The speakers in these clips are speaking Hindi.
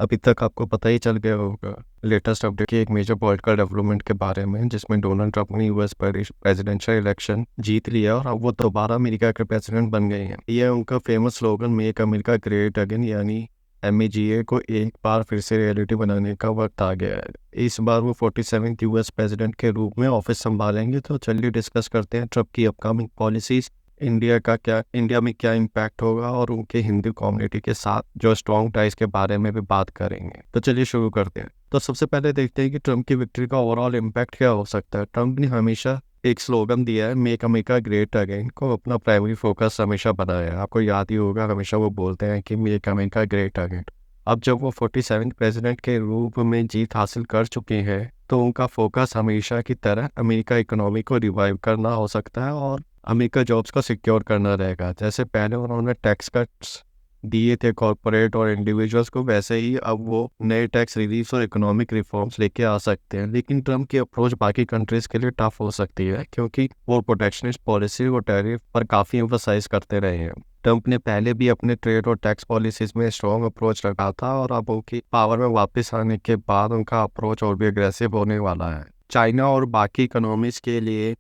अभी तक आपको पता ही चल गया होगा लेटेस्ट अपडेट की एक मेजर पॉलिटिकल डेवलपमेंट के बारे में, जिसमें डोनाल्ड ट्रंप ने यूएस प्रेसिडेंशियल इलेक्शन जीत लिया और अब वो दोबारा अमेरिका के प्रेसिडेंट बन गए हैं। ये उनका famous slogan make America great again यानी एमएजीए को एक बार फिर से रियलिटी बनाने का वक्त आ गया है। इस बार वो 47th यूएस प्रेसिडेंट के रूप में ऑफिस संभालेंगे। तो चलिए डिस्कस करते हैं ट्रंप की अपकमिंग पॉलिसीज, इंडिया में क्या इम्पैक्ट होगा और उनके हिंदू कम्युनिटी के साथ जो स्ट्रॉन्ग टाइज के बारे में भी बात करेंगे। तो चलिए शुरू करते हैं। तो सबसे पहले देखते हैं कि ट्रंप की विक्ट्री का ओवरऑल इम्पैक्ट क्या हो सकता है। ट्रंप ने हमेशा एक स्लोगन दिया है, मेक अमेरिका ग्रेट अगेन को अपना प्राइमरी फोकस हमेशा बनाया है। आपको याद ही होगा, हमेशा वो बोलते हैं कि मेक अमेरिका ग्रेट अगेन। अब जब वो 47 प्रेसिडेंट के रूप में जीत हासिल कर चुके हैं तो उनका फोकस हमेशा की तरह अमेरिका इकोनॉमी को रिवाइव करना हो सकता है और अमेरिका जॉब्स को सिक्योर करना रहेगा। जैसे पहले उन्होंने टैक्स कट्स दिए थे कॉरपोरेट और इंडिविजुअल्स को, वैसे ही अब वो नए टैक्स रिलीफ्स और इकोनॉमिक रिफॉर्म्स लेके आ सकते हैं। लेकिन ट्रम्प की अप्रोच बाकी कंट्रीज के लिए टफ हो सकती है क्योंकि वो प्रोटेक्शनिस्ट पॉलिसी और टैरिफ पर काफ़ी एम्फसाइज करते रहे हैं। ट्रम्प ने पहले भी अपने ट्रेड और टैक्स पॉलिसीज में स्ट्रॉन्ग अप्रोच रखा था और अब उनकी पावर में वापस आने के बाद उनका अप्रोच और भी अग्रेसिव होने वाला है। चाइना और बाकी इकोनॉमीज के लिए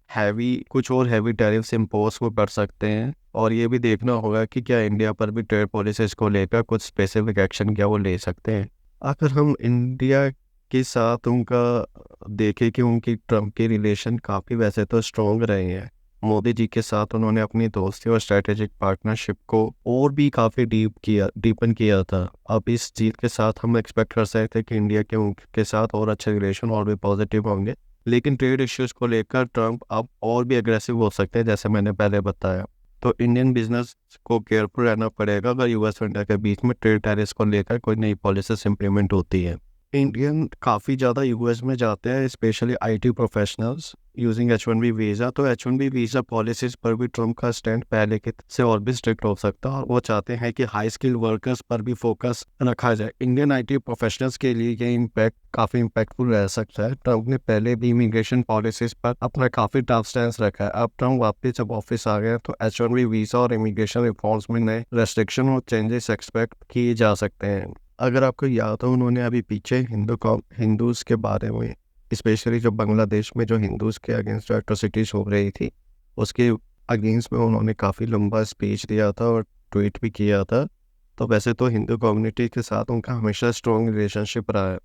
कुछ और हैवी टैरिफ्स इम्पोज वो कर सकते हैं और ये भी देखना होगा कि क्या इंडिया पर भी ट्रेड पॉलिसीज को लेकर कुछ स्पेसिफिक एक्शन क्या वो ले सकते हैं। अगर हम इंडिया के साथ उनका देखें कि उनकी ट्रम्प के रिलेशन काफ़ी वैसे तो स्ट्रॉन्ग रहे हैं। मोदी जी के साथ उन्होंने अपनी दोस्ती और स्ट्रेटेजिक पार्टनरशिप को और भी काफ़ी डीपन किया था। अब इस जीत के साथ हम एक्सपेक्ट कर सकते थे कि इंडिया के उनके साथ और अच्छे रिलेशन और भी पॉजिटिव होंगे। लेकिन ट्रेड इश्यूज को लेकर ट्रम्प अब और भी अग्रेसिव हो सकते हैं, जैसे मैंने पहले बताया। तो इंडियन बिजनेस को केयरफुल रहना पड़ेगा अगर यूएस और इंडिया के बीच में ट्रेड टैरिफ्स को लेकर कोई नई पॉलिसीज इंप्लीमेंट होती है। इंडियन काफ़ी ज़्यादा यूएस में जाते हैं, specially IT professionals using H1B visa. तो H1B वीज़ा पॉलिसीज पर भी ट्रम्प का स्टैंड पहले के से और भी स्ट्रिक्ट हो सकता है और वो चाहते हैं कि हाई स्किल वर्कर्स पर भी फोकस रखा जाए। इंडियन आईटी प्रोफेशनल्स के लिए ये इम्पैक्ट काफ़ी इम्पैक्टफुल रह सकता है। ट्रम्प ने पहले भी इमिग्रेशन पॉलिसीज पर अपना काफ़ी टफ स्टैंड रखा है। अब ट्रम्प वापस जब ऑफिस आ गए तो H1B वीज़ा और इमिग्रेशन रिफॉर्म्स में नए रेस्ट्रिक्शन और चेंजेस एक्सपेक्ट किए जा सकते हैं। अगर आपको याद हो, उन्होंने अभी पीछे हिंदूज़ के बारे में, स्पेशली जो बांग्लादेश में जो हिंदूज़ के अगेंस्ट एट्रोसिटीज़ हो रही थी उसके अगेंस्ट में उन्होंने काफ़ी लंबा स्पीच दिया था और ट्वीट भी किया था। तो वैसे तो हिंदू कम्युनिटी के साथ उनका हमेशा स्ट्रॉन्ग रिलेशनशिप रहा है।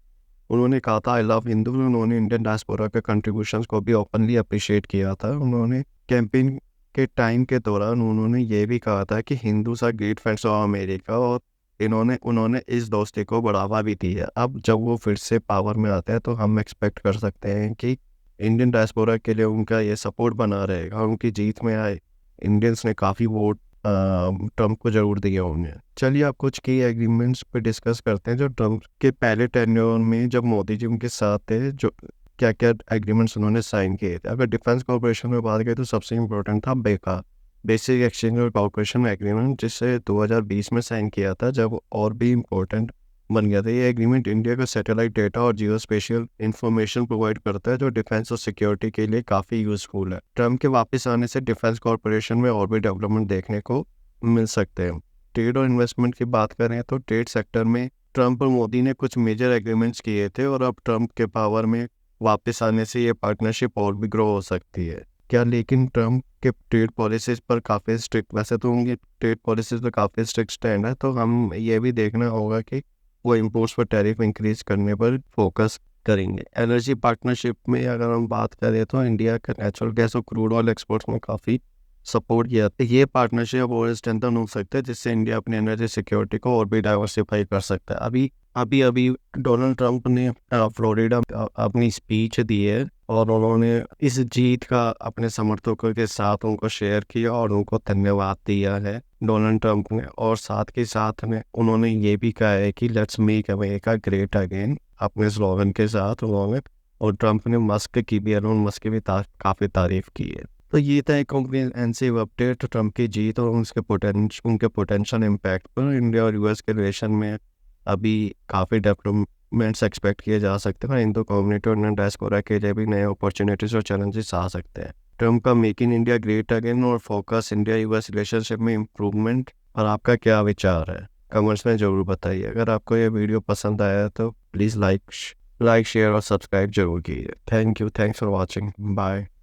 उन्होंने कहा था आई लव हिंदू। उन्होंने इंडियन डायस्पोरा के कंट्रीब्यूशंस को भी ओपनली अप्रिशिएट किया था। उन्होंने कैंपेन के टाइम के दौरान उन्होंने ये भी कहा था कि Hindus are great friends of America और उन्होंने इस दोस्ती को बढ़ावा भी दिया। अब जब वो फिर से पावर में आते हैं तो हम एक्सपेक्ट कर सकते हैं कि इंडियन डायस्पोरा के लिए उनका ये सपोर्ट बना रहेगा। उनकी जीत में आए इंडियंस ने काफ़ी वोट ट्रम्प को जरूर दिए होंगे। चलिए आप कुछ की एग्रीमेंट्स पे डिस्कस करते हैं जो ट्रम्प के पहले टेन्योर में जब मोदी जी उनके साथ थे, जो क्या क्या एग्रीमेंट्स उन्होंने साइन किए थे। अगर डिफेंस कॉर्पोरेशन में बात करें तो सबसे इम्पोर्टेंट था बेसिक एक्सचेंज और कॉर्पोरेशन एग्रीमेंट, जिसे 2020 में साइन किया था, जब और भी इम्पोर्टेंट बन गया था। ये एग्रीमेंट इंडिया को सैटेलाइट डेटा और जियो स्पेशियल इंफॉर्मेशन प्रोवाइड करता है जो डिफेंस और सिक्योरिटी के लिए काफ़ी यूजफुल है। ट्रम्प के वापस आने से डिफेंस कॉर्पोरेशन में और भी डेवलपमेंट देखने को मिल सकते हैं। ट्रेड और इन्वेस्टमेंट की बात करें तो ट्रेड सेक्टर में ट्रम्प और मोदी ने कुछ मेजर एग्रीमेंट्स किए थे और अब ट्रम्प के पावर में वापस आने से ये पार्टनरशिप और भी ग्रो हो सकती है। क्या लेकिन ट्रम्प के ट्रेड पॉलिसीज पर काफ़ी स्ट्रिक्ट, वैसे तो उनकी ट्रेड पॉलिसीज पर काफ़ी स्ट्रिक्ट स्टैंड है, तो हम ये भी देखना होगा कि वो इम्पोर्ट्स पर टैरिफ इंक्रीज करने पर फोकस करेंगे। एनर्जी पार्टनरशिप में अगर हम बात करें तो इंडिया का नेचुरल गैस और क्रूड ऑयल एक्सपोर्ट्स में काफ़ी सपोर्ट किया था। ये पार्टनरशिप और स्ट्रेंथन हो सकता है जिससे इंडिया अपनी एनर्जी सिक्योरिटी को और भी डाइवर्सिफाई कर सकता है। अभी डोनाल्ड ट्रंप ने फ्लोरिडा अपनी स्पीच दी है और उन्होंने इस जीत का अपने समर्थकों के साथ उनको शेयर किया और उनको धन्यवाद दिया है डोनाल्ड ट्रंप ने। और साथ के साथ में उन्होंने ये भी कहा है कि let's make America great again अपने स्लोगन के साथ उन्होंने। और ट्रंप ने मस्क की भी, एलोन मस्क की भी काफ़ी तारीफ की है। तो ये था एक कॉम्प्रिहेंसिव अपडेट ट्रंप की जीत और उनके पोटेंशियल इम्पैक्ट पर। इंडिया और यूएस के रिलेशन में अभी काफ़ी डेवलपमेंट्स एक्सपेक्ट किए जा सकते हैं और हिंदू कम्युनिटी और डायस्पोरा के लिए भी नए अपॉर्चुनिटीज और चैलेंजेस आ सकते हैं। ट्रम्प का make in India great again और फोकस इंडिया यूएस रिलेशनशिप में इम्प्रूवमेंट पर आपका क्या विचार है? कमेंट्स में ज़रूर बताइए। अगर आपको ये वीडियो पसंद आया तो प्लीज़ लाइक, शेयर और सब्सक्राइब ज़रूर कीजिए। Thank you, thanks for watching, bye.